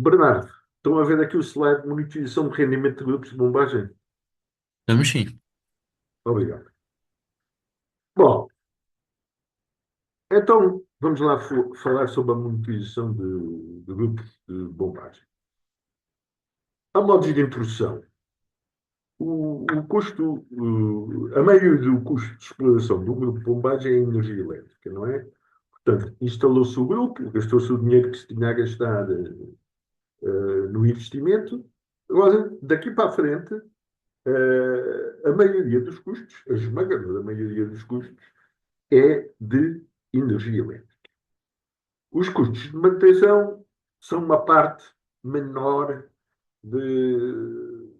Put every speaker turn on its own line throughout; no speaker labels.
Bernardo, estão a ver aqui o slide de monitorização de rendimento de grupos de bombagem?
Vamos sim.
Obrigado. Bom, então vamos lá falar sobre a monitorização de grupos de bombagem. A modo de introdução, o custo, a maioria do custo de exploração de um grupo de bombagem é energia elétrica, não é? Portanto, instalou-se o grupo, gastou-se o dinheiro que se tinha a gastar no investimento. Agora, daqui para a frente, a maioria dos custos, a esmagadora maioria dos custos, é de energia elétrica. Os custos de manutenção são uma parte menor de,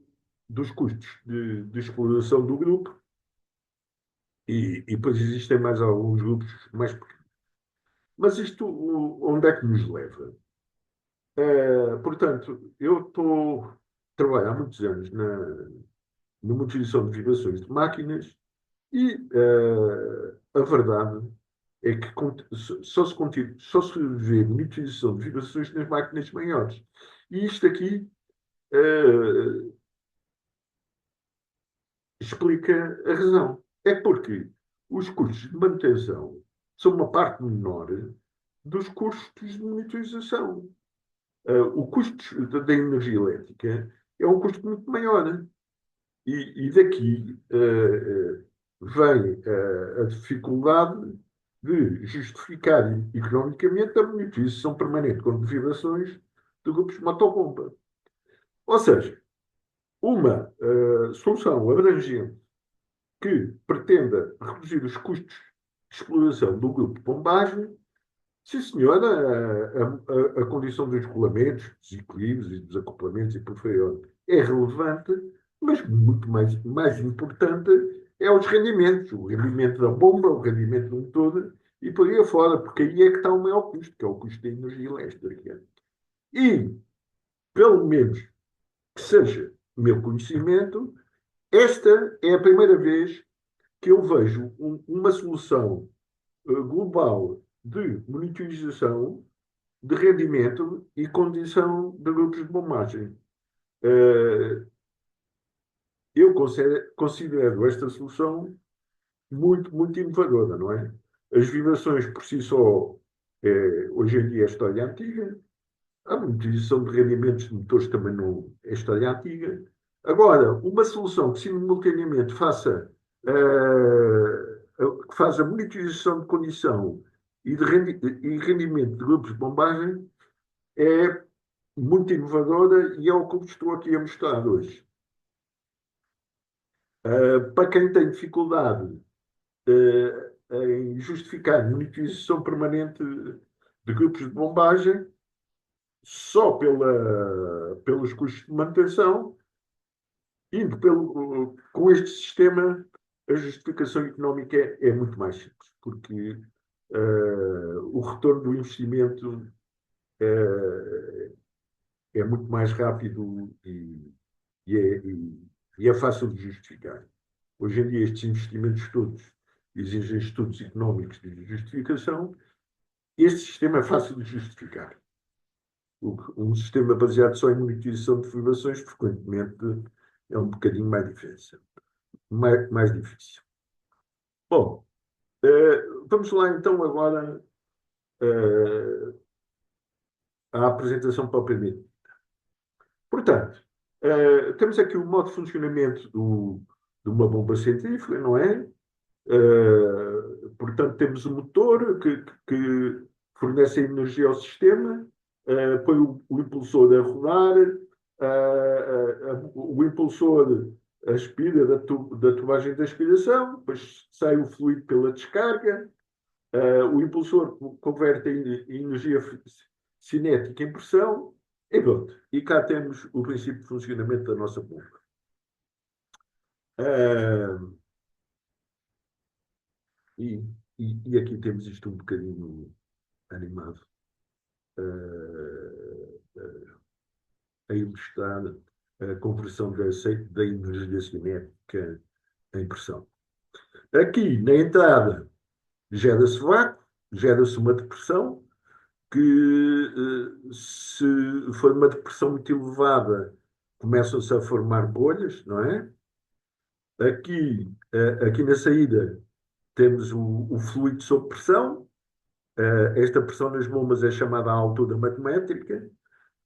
dos custos de exploração do grupo e depois existem mais alguns grupos mais pequenos. Mas isto onde é que nos leva? Portanto, eu estou a trabalhar há muitos anos na utilização de vibrações de máquinas e a verdade é que só se vê monitorização de vibrações nas máquinas maiores. E isto aqui eh, explica a razão. É porque os custos de manutenção são uma parte menor dos custos de monitorização. O custo da energia elétrica é um custo muito maior. E daqui vem a dificuldade de justificar economicamente a monitorização permanente com vibrações de grupos de motobomba. Ou seja, uma solução abrangente que pretenda reduzir os custos de exploração do grupo de bombagem, sim senhora, a condição dos descolamentos, desequilíbrios e desacoplamentos e por aí é relevante, mas muito mais importante é os rendimentos, o rendimento da bomba, o rendimento do motor e por aí afora, porque aí é que está o maior custo, que é o custo da energia elétrica. E, pelo menos que seja meu conhecimento, esta é a primeira vez que eu vejo uma solução global de monitorização de rendimento e condição de grupos de bombagem. Eh, eu considero esta solução muito inovadora, não é? As vibrações por si só, hoje em dia é história antiga. A monitorização de rendimentos de motores também não é história antiga. Agora, uma solução que simultaneamente que faça monitorização de condição e rendimento de grupos de bombagem é muito inovadora e é o que eu estou aqui a mostrar hoje. Para quem tem dificuldade em justificar monitorização permanente de grupos de bombagem, só pelos custos de manutenção, com este sistema, a justificação económica é muito mais simples, porque o retorno do investimento uh, é muito mais rápido e é fácil de justificar. Hoje em dia, estes investimentos todos exigem estudos económicos de justificação. Este sistema é fácil de justificar. Um sistema baseado só em monitorização de flutuações, frequentemente, é um bocadinho mais difícil. Mais difícil. Bom, vamos lá então agora à apresentação propriamente. Portanto, temos aqui o modo de funcionamento de uma bomba centrífuga, não é? Portanto, temos o motor que fornece a energia ao sistema, põe o impulsor a rodar, o impulsor aspira da tubagem de aspiração, depois sai o fluido pela descarga, o impulsor converte a energia cinética em pressão, e pronto. E cá temos o princípio de funcionamento da nossa bomba. Uh, e, e aqui temos isto um bocadinho animado, a ilustrar a conversão da energia cinética em pressão. Aqui, na entrada, gera-se vácuo, gera-se uma depressão, que se for uma depressão muito elevada, começam-se a formar bolhas, não é? Aqui na saída temos o fluido sob pressão. Esta pressão nas bombas é chamada a altura manométrica,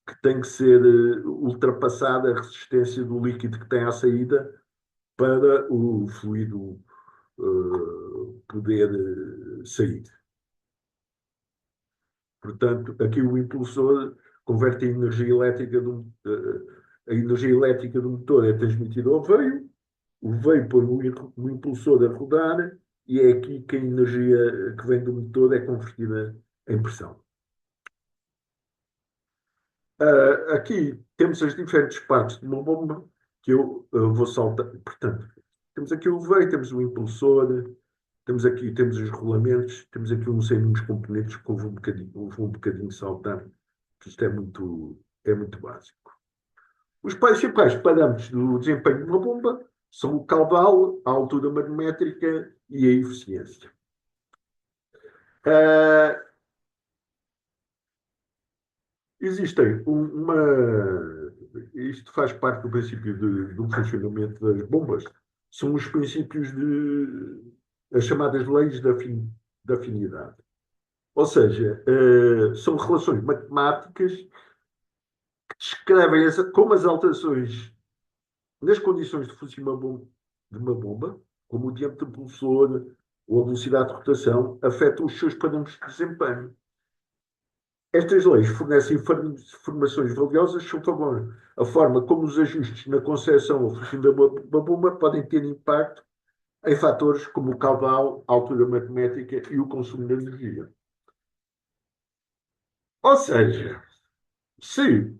que tem que ser ultrapassada a resistência do líquido que tem à saída para o fluido poder sair. Portanto, aqui o impulsor converte a energia elétrica do motor é transmitida ao veio, o veio põe o impulsor a rodar e é aqui que a energia que vem do motor é convertida em pressão. Aqui temos as diferentes partes de uma bomba que eu vou saltar. Portanto, temos aqui o veio, temos o impulsor, temos os rolamentos, temos aqui um sem uns componentes que vou um bocadinho saltar, que isto é muito básico. Os principais parâmetros do desempenho de uma bomba são o caudal, a altura manométrica e a eficiência. Uh, Existem uma. Isto faz parte do princípio do funcionamento das bombas. São os princípios as chamadas leis da afinidade. Ou seja, são relações matemáticas que descrevem como as alterações nas condições de funcionamento de uma bomba, como o diâmetro do pulsor ou a velocidade de rotação, afetam os seus parâmetros de desempenho. Estas leis fornecem informações valiosas sobre a forma como os ajustes na concepção ou funcionamento da bomba podem ter impacto em fatores como o caudal, a altura matemática e o consumo de energia. Ou seja, se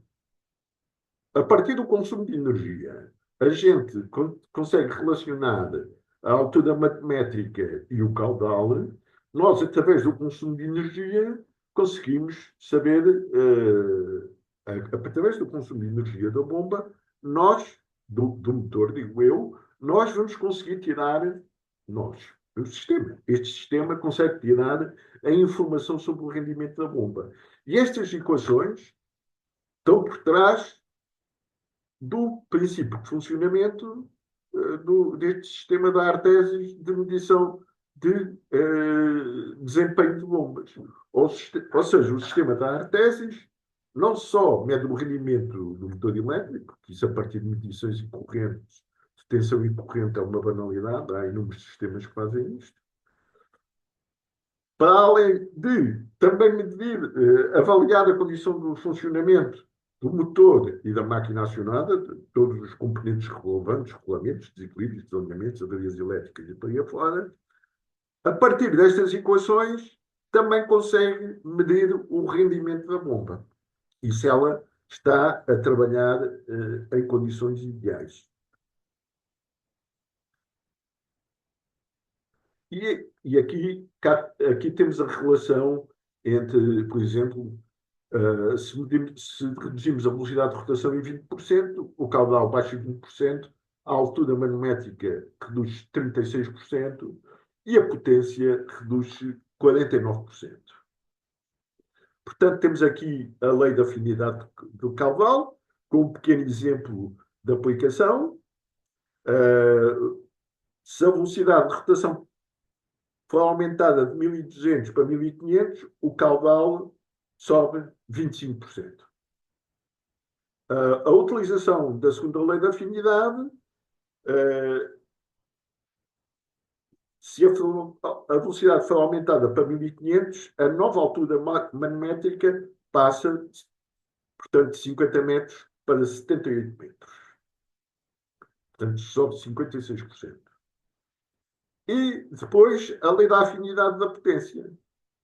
a partir do consumo de energia a gente consegue relacionar a altura matemática e o caudal, nós, através do consumo de energia, conseguimos saber, através do consumo de energia da bomba, nós, do motor, digo eu, nós vamos conseguir tirar, o sistema. Este sistema consegue tirar a informação sobre o rendimento da bomba. E estas equações estão por trás do princípio de funcionamento deste sistema de artésias de medição de desempenho de bombas. Ou seja, o sistema da artésias não só mede o rendimento do motor elétrico, que isso a partir de medições e correntes, de tensão e corrente é uma banalidade, há inúmeros sistemas que fazem isto, para além de também medir, avaliar a condição do funcionamento do motor e da máquina acionada, de todos os componentes relevantes, rolamentos, desequilíbrios, desalinhamentos, avarias elétricas e por aí afora. A partir destas equações, também consegue medir o rendimento da bomba. E se ela está a trabalhar em condições ideais. E aqui temos a relação entre, por exemplo, se reduzimos a velocidade de rotação em 20%, o caudal baixa em 20%, a altura manométrica reduz 36% e a potência reduz 49%. Portanto, temos aqui a lei da afinidade do caudal, com um pequeno exemplo de aplicação. Se a velocidade de rotação for aumentada de 1200 para 1500, o caudal sobe 25%. A utilização da segunda lei da afinidade, se a velocidade for aumentada para 1500, a nova altura manométrica passa, portanto, de 50 metros para 78 metros. Portanto, sobe 56%. E depois a lei da afinidade da potência.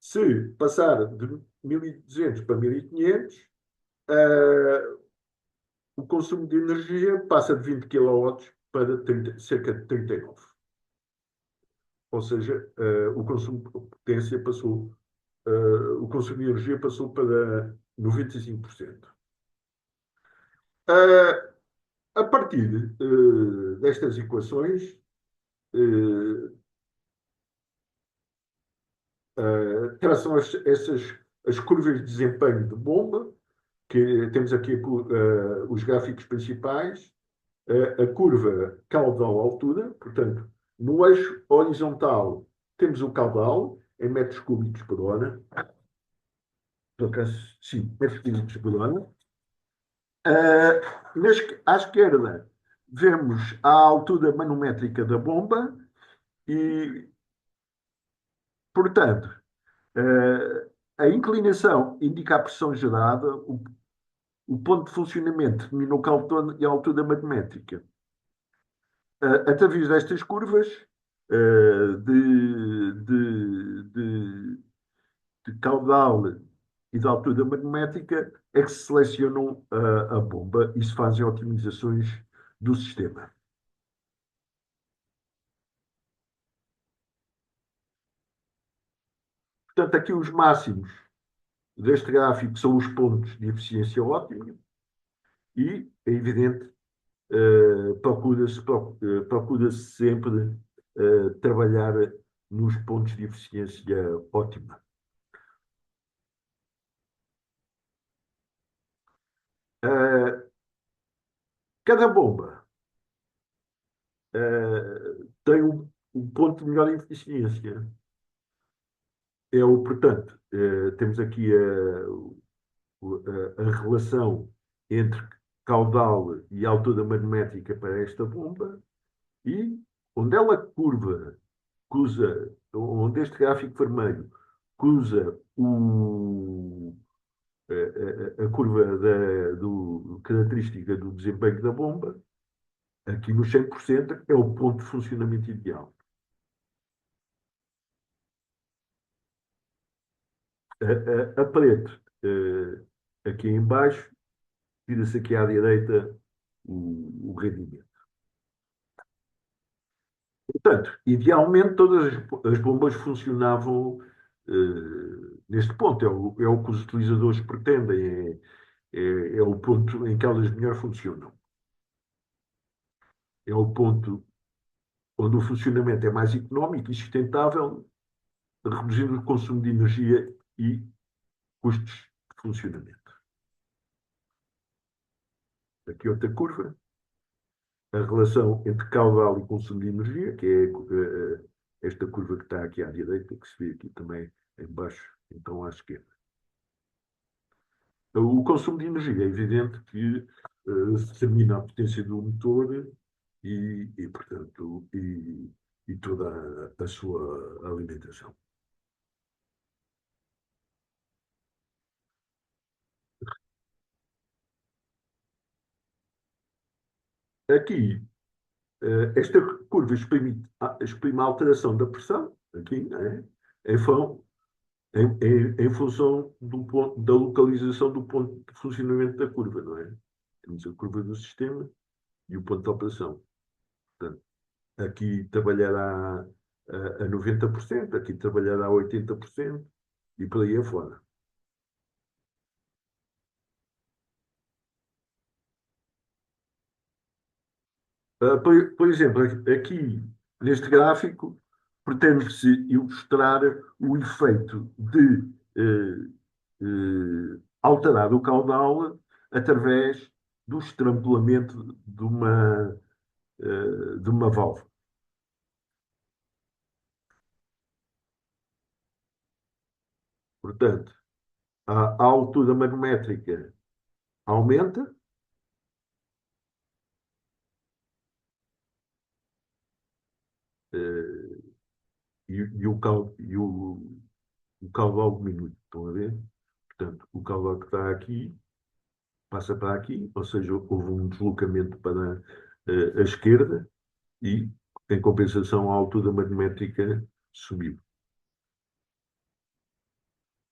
Se passar de 1200 para 1500, o consumo de energia passa de 20 kW para cerca de 39. Ou seja, o consumo de potência passou, o consumo de energia passou para 95%. A partir destas equações, traçam as curvas de desempenho de bomba, que temos aqui os gráficos principais, a curva caudal-altura, portanto, no eixo horizontal temos o caudal em metros cúbicos por hora, por acaso, sim, metros cúbicos por hora. À esquerda vemos a altura manométrica da bomba e, portanto, a inclinação indica a pressão gerada, o ponto de funcionamento determina o cálculo e a altura manométrica. Através destas curvas de caudal e de altura manométrica é que se selecionam a bomba e se fazem otimizações do sistema. Portanto, aqui os máximos deste gráfico são os pontos de eficiência óptima e, é evidente, procura-se sempre trabalhar nos pontos de eficiência ótima. Cada bomba tem um ponto de melhor eficiência. Portanto, temos aqui a relação entre caudal e altura manométrica para esta bomba e onde ela onde este gráfico vermelho cruza a curva característica do desempenho da bomba, aqui no 100% é o ponto de funcionamento ideal. A preto, aqui em baixo, tira-se aqui à direita o rendimento. Portanto, idealmente todas as bombas funcionavam neste ponto. É o que os utilizadores pretendem, é o ponto em que elas melhor funcionam. É o ponto onde o funcionamento é mais económico e sustentável, reduzindo o consumo de energia e custos de funcionamento. Aqui outra curva, a relação entre caudal e consumo de energia, que é esta curva que está aqui à direita, que se vê aqui também em baixo, então à esquerda. O consumo de energia é evidente que determina a potência do motor portanto, e toda a sua alimentação. Aqui, esta curva exprime a alteração da pressão, aqui, né, em função da localização do ponto de funcionamento da curva, não é? Temos a curva do sistema e o ponto de operação. Portanto, aqui trabalhará a 90%, aqui trabalhará a 80% e por aí afora. Por exemplo, aqui neste gráfico pretende-se ilustrar o efeito de alterar o caudal através do estrangulamento de uma válvula. Portanto, a altura manométrica aumenta eh, o caudal diminui. Estão a ver? Portanto, o caudal que está aqui passa para aqui, ou seja, houve um deslocamento para a esquerda e, em compensação, a altura manométrica subiu.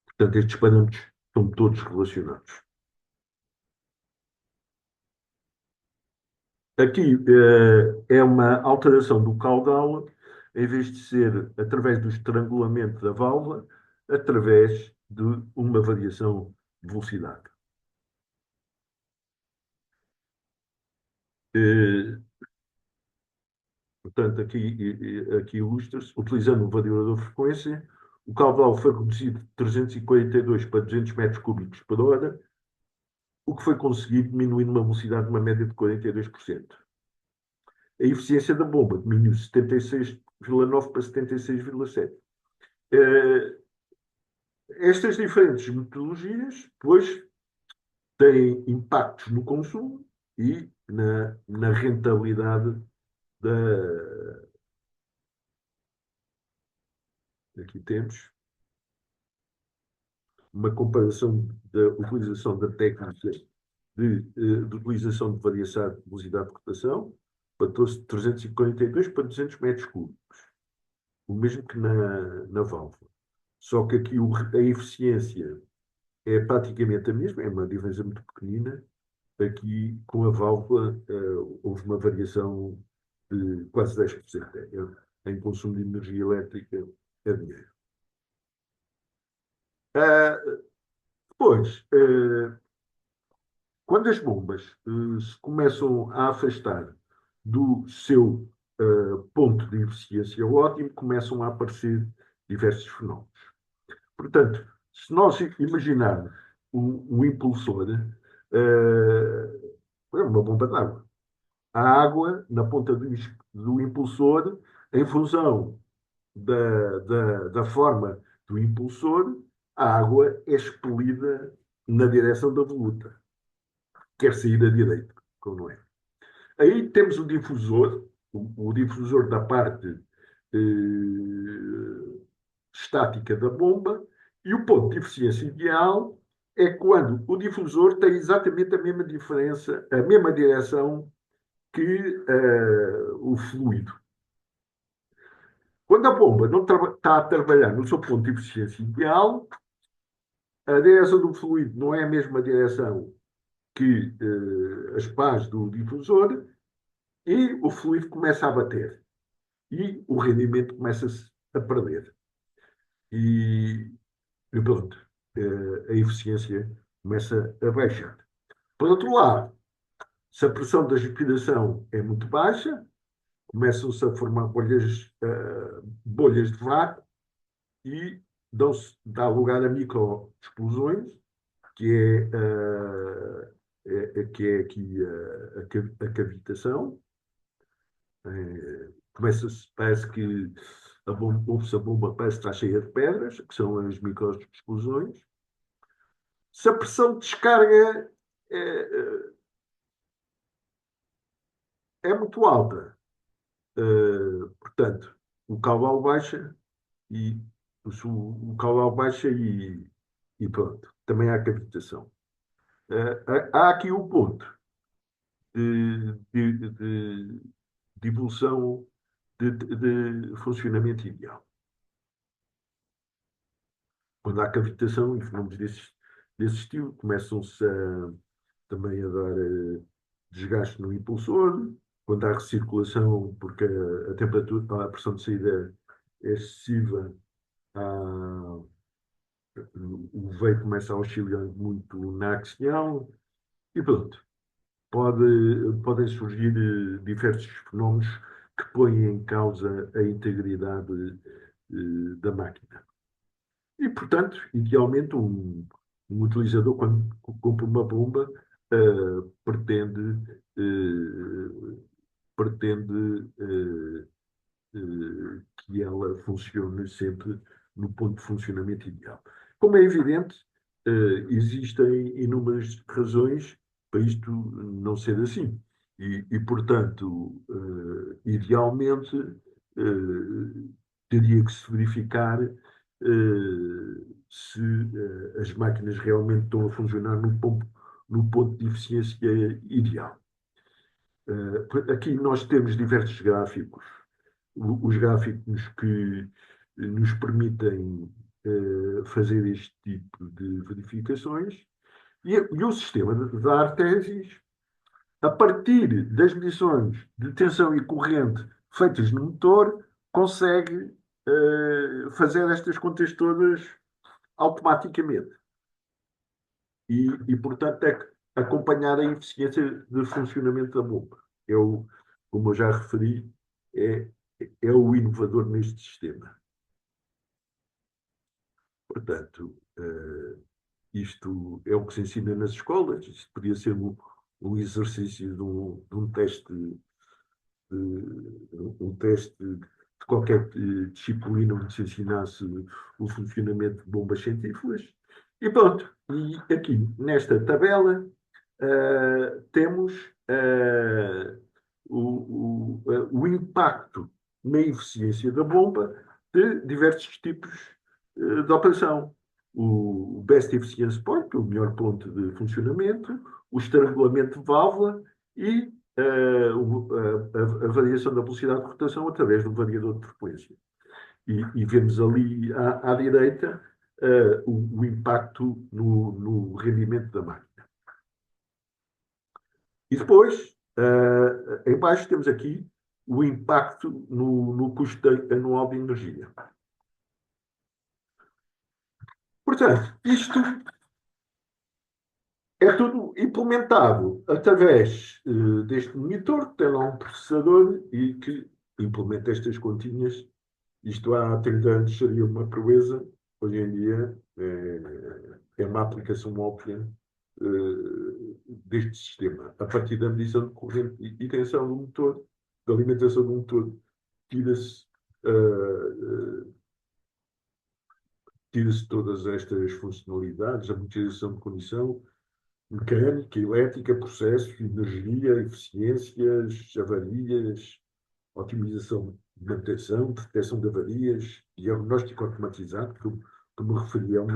Portanto, estes parâmetros estão todos relacionados. Aqui é uma alteração do caudal, em vez de ser através do estrangulamento da válvula, através de uma variação de velocidade. Eh, Portanto, aqui ilustra-se, utilizando um variador de frequência, o caudal foi reduzido de 342 para 200 metros cúbicos por hora, o que foi conseguido diminuindo uma velocidade de uma média de 42%. A eficiência da bomba diminuiu de 76,9 para 76,7. Estas diferentes metodologias, depois, têm impactos no consumo e na rentabilidade da. Aqui temos uma comparação da utilização da técnica de utilização de variação de velocidade de rotação, passou-se de 342 para 200 metros cúbicos, o mesmo que na válvula. Só que aqui a eficiência é praticamente a mesma, é uma diferença muito pequenina. Aqui, com a válvula, houve uma variação de quase 10% em consumo de energia elétrica a dinheiro. Depois, quando as bombas se começam a afastar do seu ponto de eficiência ótimo, começam a aparecer diversos fenómenos. Portanto, se nós imaginarmos um impulsor, é uma bomba de água. A água na ponta do impulsor, em função da forma do impulsor, a água é expelida na direção da voluta, quer sair da direita, como não é. Aí temos o difusor da parte estática da bomba, e o ponto de eficiência ideal é quando o difusor tem exatamente a mesma diferença, a mesma direção que o fluido. Quando a bomba não está a trabalhar no seu ponto de eficiência ideal, a direção do fluido não é a mesma direção que as pás do difusor, e o fluido começa a bater. E o rendimento começa-se a perder. E pronto, a eficiência começa a baixar. Por outro lado, se a pressão da respiração é muito baixa, começam-se a formar bolhas de vácuo e dá lugar a microexplosões, que que é aqui a cavitação. Parece que a bomba parece estar cheia de pedras, que são as microexplosões. Se a pressão de descarga é muito alta, portanto, o caudal baixa e o caudal baixa e pronto. Também há cavitação. Há aqui um ponto de evolução de funcionamento ideal. Quando há cavitação e fenómenos desse estilo, começam-se também a dar desgaste no impulsor. Quando há recirculação, porque a temperatura, a pressão de saída é excessiva, o veio começa a oscilar muito na axial e pronto. Podem surgir diversos fenómenos que põem em causa a integridade da máquina. E, portanto, idealmente, um utilizador, quando compra uma bomba, pretende, pretende que ela funcione sempre no ponto de funcionamento ideal. Como é evidente, existem inúmeras razões para isto não ser assim. Portanto, idealmente, teria que se verificar se as máquinas realmente estão a funcionar no ponto de eficiência ideal. Aqui nós temos diversos gráficos, os gráficos que nos permitem fazer este tipo de verificações, e o sistema de Artesis, a partir das medições de tensão e corrente feitas no motor, consegue fazer estas contas todas automaticamente. Portanto, é acompanhar a eficiência de funcionamento da bomba. Como eu já referi, é o inovador neste sistema. Portanto, isto é o que se ensina nas escolas. Isto podia ser um exercício de um teste, um teste de qualquer disciplina onde se ensinasse o funcionamento de bombas centrífugas. E pronto, e aqui nesta tabela temos o impacto na eficiência da bomba de diversos tipos de operação. O Best Efficiency Point, o melhor ponto de funcionamento, o estrangulamento de válvula e a variação da velocidade de rotação através do variador de frequência. E vemos ali à direita o impacto no rendimento da máquina. E depois, em baixo, temos aqui o impacto no custo anual de energia. Portanto, isto é tudo implementado através deste monitor, que tem lá um processador e que implementa estas continhas. Isto há 30 anos seria uma proeza, hoje em dia é uma aplicação óbvia deste sistema. A partir da medição de corrente e tensão do motor, da alimentação do motor, tira-se todas estas funcionalidades, a monitorização de condição, mecânica, elétrica, processos, energia, eficiências, avarias, otimização de manutenção, detecção de avarias, diagnóstico automatizado, que me referi ao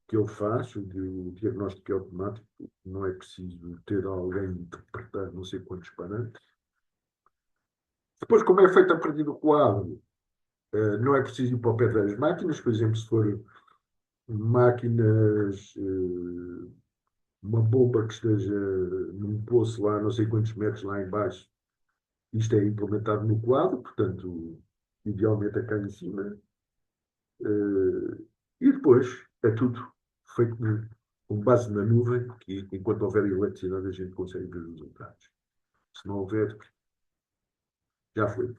que ele faz, o diagnóstico é automático, não é preciso ter alguém interpretar não sei quantos parâmetros. Depois, como é feito a partir do quadro, não é preciso ir para o pé das máquinas, por exemplo, se for máquinas, uma bomba que esteja num poço lá, não sei quantos metros lá embaixo, isto é implementado no quadro, portanto, idealmente é cá em cima. E depois é tudo feito com base na nuvem, que enquanto houver eletricidade a gente consegue ver os resultados. Se não houver, já foi.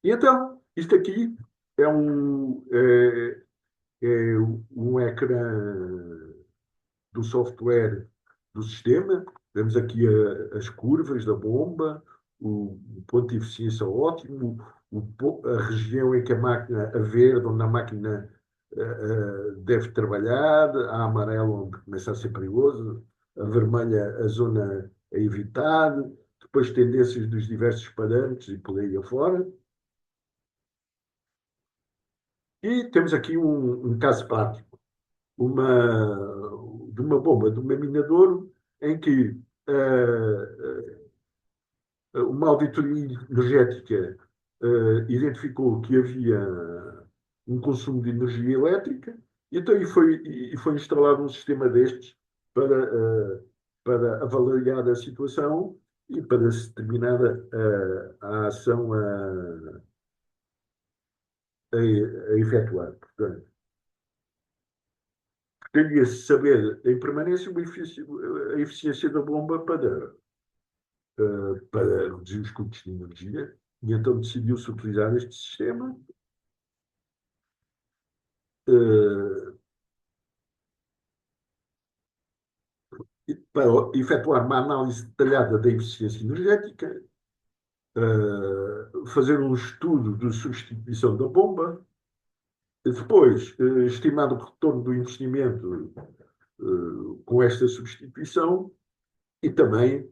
E então, isto aqui é um ecrã do software do sistema. Vemos aqui as curvas da bomba, o ponto de eficiência ótimo, a região em que a máquina, a verde, onde a máquina deve trabalhar, a amarela, onde começa a ser perigoso, a vermelha, a zona a evitar, depois tendências dos diversos parâmetros e por aí afora. E temos aqui um caso prático, de uma bomba, de um minador, em que uma auditoria energética identificou que havia um consumo de energia elétrica, e então foi instalado um sistema destes para avaliar a situação e para se determinar a ação a efetuar. Portanto, pretendia-se saber em permanência a eficiência da bomba para reduzir os custos de energia, e então decidiu-se utilizar este sistema para efetuar uma análise detalhada da eficiência energética, fazer um estudo de substituição da bomba, depois estimar o retorno do investimento com esta substituição e também,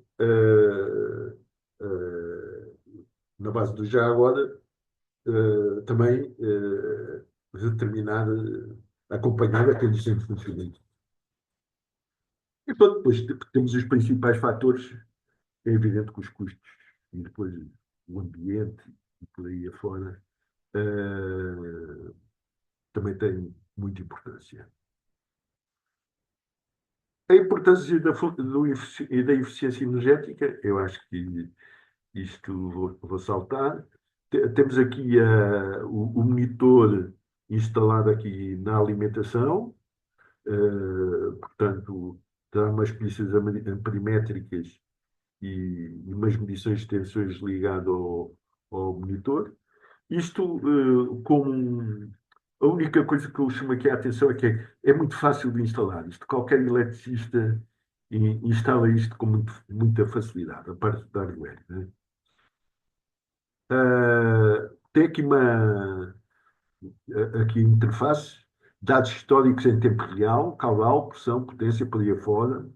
na base do já agora, também determinar, acompanhar a condição de funcionamento. E pronto, depois temos os principais fatores. É evidente que os custos e depois o ambiente e por aí afora também têm muita importância. A importância da eficiência energética, eu acho que isto vou saltar. Temos aqui o monitor instalado aqui na alimentação, portanto, dá umas pilhas amperimétricas e umas medições de tensões ligado ao monitor. Isto A única coisa que eu chamo aqui a atenção é que é muito fácil de instalar isto. Qualquer eletricista instala isto com muita facilidade, a parte da hardware, né? Tem aqui aqui interface, dados históricos em tempo real, caudal, pressão, potência, por aí afora,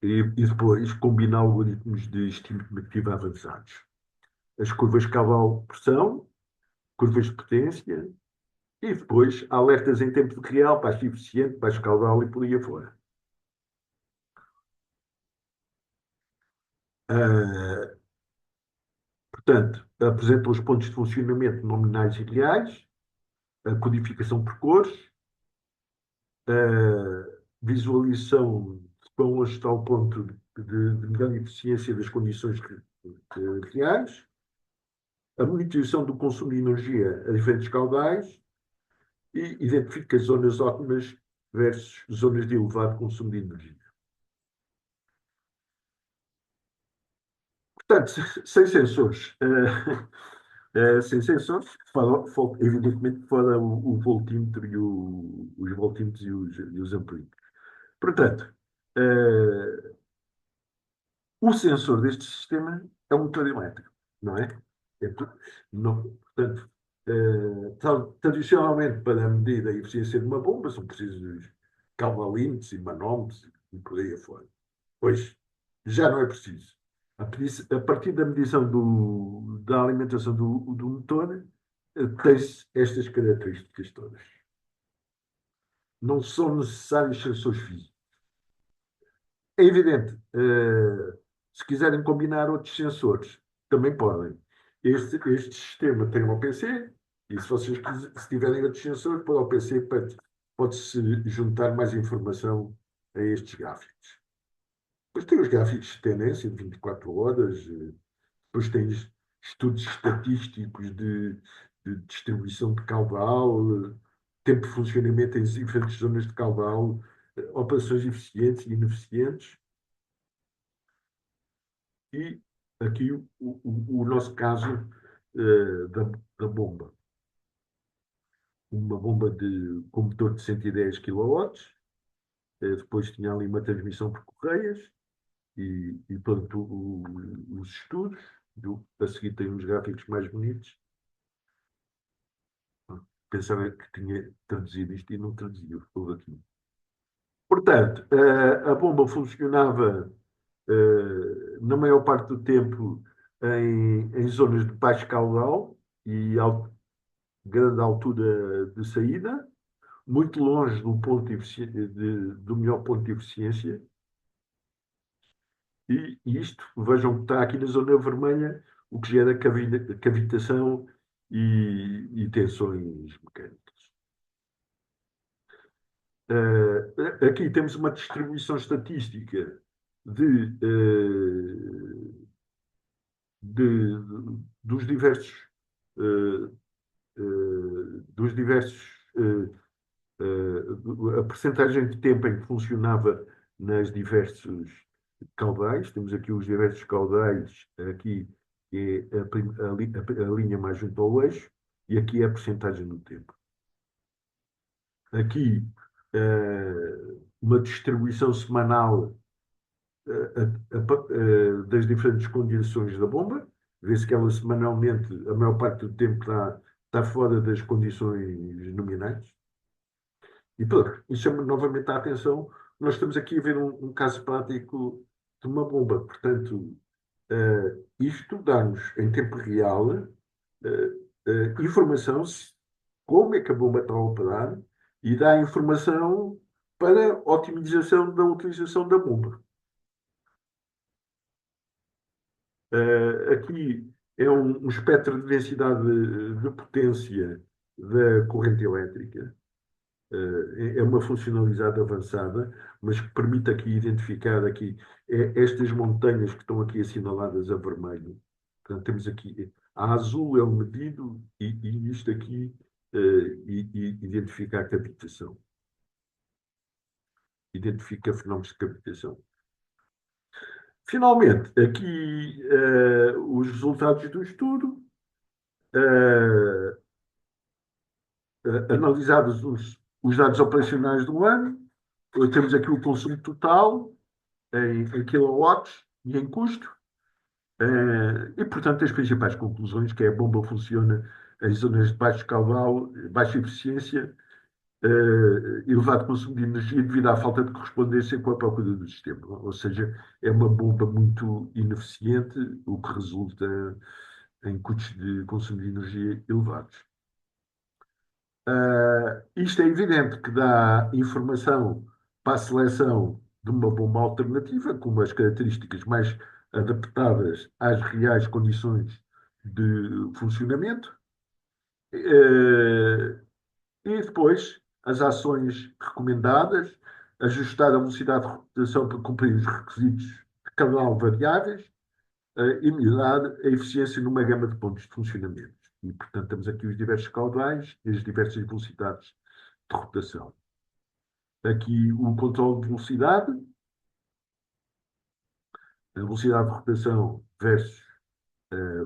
e depois combinar algoritmos de estimativa avançados. As curvas caudal-pressão, curvas de potência, e depois alertas em tempo real, baixo eficiente, baixo caudal e por aí afora. Uh, Portanto, apresenta os pontos de funcionamento nominais e reais, a codificação por cores, a visualização de quão longe está o ponto de melhor eficiência das condições reais, a monitorização do consumo de energia a diferentes caudais e identifica zonas ótimas versus zonas de elevado consumo de energia. Portanto, sem sensores. Sem sensores, evidentemente fora o voltímetro e os voltímetros e os amperímetros. Portanto, uh, o sensor deste sistema é um motor elétrico, não é? É não, portanto, tradicionalmente, para medir a eficiência de uma bomba, são precisos cavalímetros e manómetros e por aí afora. Pois, já não é preciso. A partir da medição da alimentação do motor, tem-se estas características todas. Não são necessários sensores físicos. É evidente, se quiserem combinar outros sensores, também podem. Este sistema tem um PC, e se vocês se tiverem outros sensores, para o PC pode-se juntar mais informação a estes gráficos. Depois tem os gráficos de tendência de 24 horas, depois tens estudos estatísticos de distribuição de caudal, tempo de funcionamento em diferentes zonas de caudal, operações eficientes e ineficientes. E aqui o nosso caso da bomba. Uma bomba com motor de 110 kW, depois tinha ali uma transmissão por correias e pronto, os estudos. A seguir tem uns gráficos mais bonitos. Pensava que tinha traduzido isto e não traduziu, houve aqui. Portanto, a bomba funcionava na maior parte do tempo em zonas de baixo caudal e grande altura de saída, muito longe do melhor ponto de eficiência. E isto, vejam que está aqui na zona vermelha, o que gera cavitação e tensões mecânicas. Aqui temos uma distribuição estatística de, uh, de, dos diversos, uh, dos diversos a percentagem de tempo em que funcionava nas diversos caudais. Temos aqui os diversos caudais, aqui é a linha mais junto ao eixo, e aqui é a percentagem do tempo. Aqui uma distribuição semanal das diferentes condições da bomba. Vê-se que ela semanalmente, a maior parte do tempo, está fora das condições nominais. E pronto, e chama novamente a atenção. Nós estamos aqui a ver um caso prático de uma bomba. Portanto, isto dá-nos em tempo real informação como é que a bomba está a operar e dá informação para otimização da utilização da bomba. Aqui é um espectro de densidade de potência da corrente elétrica. É uma funcionalidade avançada, mas que permite aqui identificar aqui estas montanhas que estão aqui assinaladas a vermelho. Portanto, temos aqui a azul é o medido e isto aqui identifica a cavitação. Identifica fenómenos de cavitação. Finalmente, aqui os resultados do estudo. analisados os dados operacionais do ano, temos aqui o consumo total em kilowatts e em custo, e, portanto, as principais conclusões, que é a bomba funciona em zonas de baixo caudal, baixa eficiência, elevado consumo de energia devido à falta de correspondência com a procura do sistema. Ou seja, é uma bomba muito ineficiente, o que resulta em custos de consumo de energia elevados. Isto é evidente que dá informação para a seleção de uma bomba alternativa, com umas características mais adaptadas às reais condições de funcionamento. E depois, as ações recomendadas, ajustar a velocidade de rotação para cumprir os requisitos de canal variáveis, e melhorar a eficiência numa gama de pontos de funcionamento. E, portanto, temos aqui os diversos caudais e as diversas velocidades de rotação. Aqui o controle de velocidade, a velocidade de rotação versus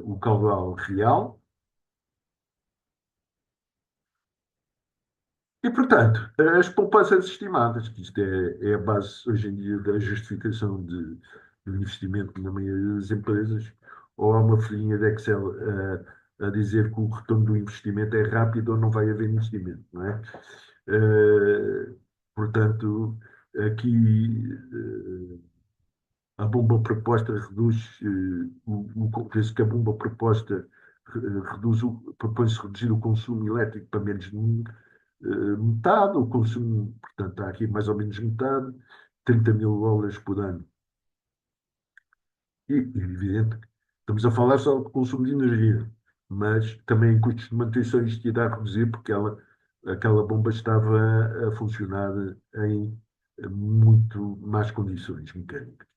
o caudal real. E, portanto, as poupanças estimadas, que isto é a base hoje em dia da justificação de investimento na maioria das empresas, ou há uma folhinha de Excel a dizer que o retorno do investimento é rápido ou não vai haver investimento, não é? Portanto, aqui a bomba proposta reduz, penso que a bomba proposta propõe-se reduzir o consumo elétrico para menos de metade, o consumo, portanto, está aqui mais ou menos metade, 30 mil dólares por ano. E, evidente, estamos a falar só de consumo de energia, mas também em custos de manutenção isto irá reduzir, porque aquela bomba estava a funcionar em muito más condições mecânicas.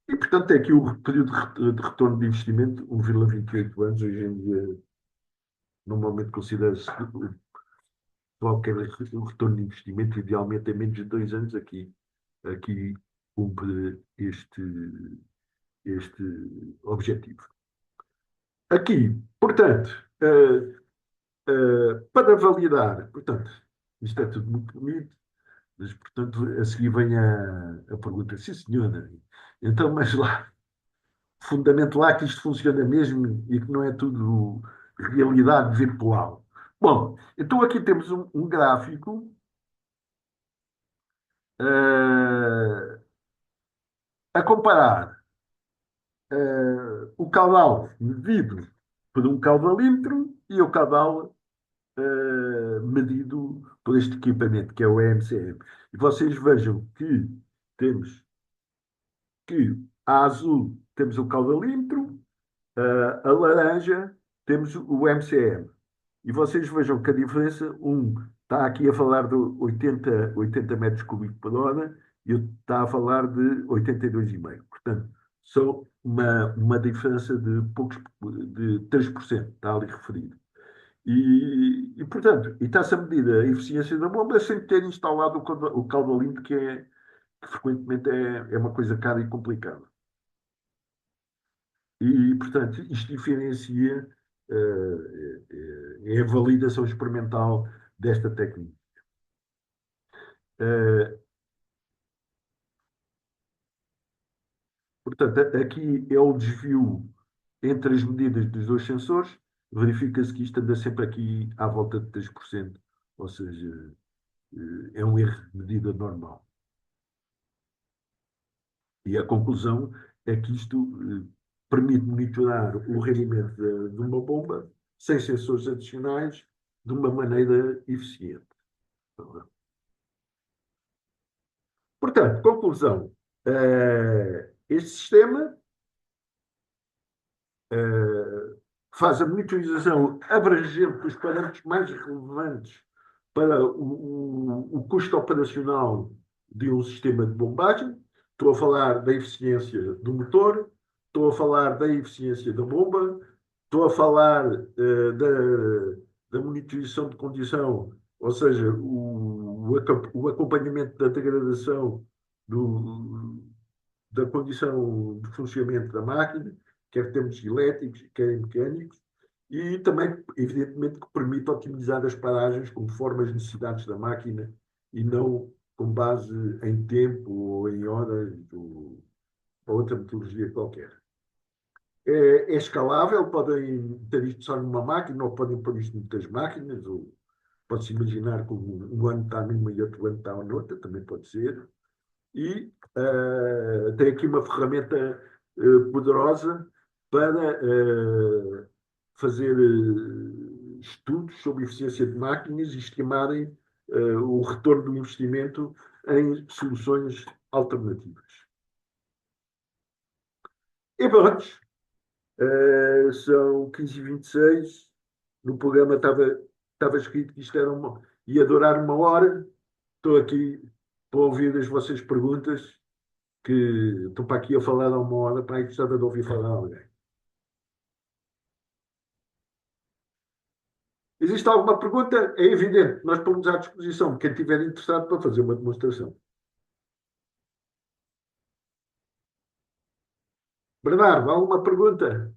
E, portanto, é aqui o período de retorno de investimento, 1,28 anos, hoje em dia, normalmente considera-se qualquer retorno de investimento, idealmente é menos de 2 anos aqui cumpre este objetivo. Aqui, portanto, para validar, portanto, isto é tudo muito bonito, mas, portanto, a seguir vem a pergunta, sim, senhora, então, mas lá, fundamento lá que isto funciona mesmo e que não é tudo realidade virtual. Bom, então aqui temos um gráfico a comparar o caudal medido por um caudalímetro e o caudal medido por este equipamento, que é o EMCM. E vocês vejam que temos que a azul temos o caudalímetro, a laranja temos o MCM. E vocês vejam que a diferença, um está aqui a falar de 80 metros cúbicos por hora e outro está a falar de 82,5. Portanto, só uma diferença de poucos, de 3%, está ali referido. Portanto, está-se a medir a eficiência da bomba sem ter instalado o caudalímetro, que frequentemente é uma coisa cara e complicada. Portanto, isto diferencia, é a validação experimental desta técnica. Portanto, aqui é o desvio entre as medidas dos dois sensores. Verifica-se que isto anda sempre aqui à volta de 3%, ou seja, é um erro de medida normal. E a conclusão é que isto permite monitorar o rendimento de uma bomba sem sensores adicionais de uma maneira eficiente. Portanto, conclusão. Este sistema faz a monitorização abrangente dos parâmetros mais relevantes para o custo operacional de um sistema de bombagem. Estou a falar da eficiência do motor, estou a falar da eficiência da bomba, estou a falar da monitorização de condição, ou seja, o acompanhamento da degradação da condição de funcionamento da máquina, quer em termos elétricos, quer em mecânicos, e também, evidentemente, que permite otimizar as paragens conforme as necessidades da máquina e não com base em tempo ou em horas ou outra metodologia qualquer. É escalável, podem ter isto só numa máquina ou podem pôr isto em muitas máquinas, ou pode-se imaginar que um ano está numa e outro ano está noutra, também pode ser. E tem aqui uma ferramenta poderosa para fazer estudos sobre eficiência de máquinas e estimarem o retorno do investimento em soluções alternativas. E pronto, são 15h26. No programa estava escrito que isto ia durar 1 hora. Estou aqui para ouvir as vossas perguntas, que estou para aqui a falar há 1 hora, para aí gostava de ouvir falar alguém. Existe alguma pergunta? É evidente, nós estamos à disposição de quem estiver interessado para fazer uma demonstração. Bernardo, alguma pergunta?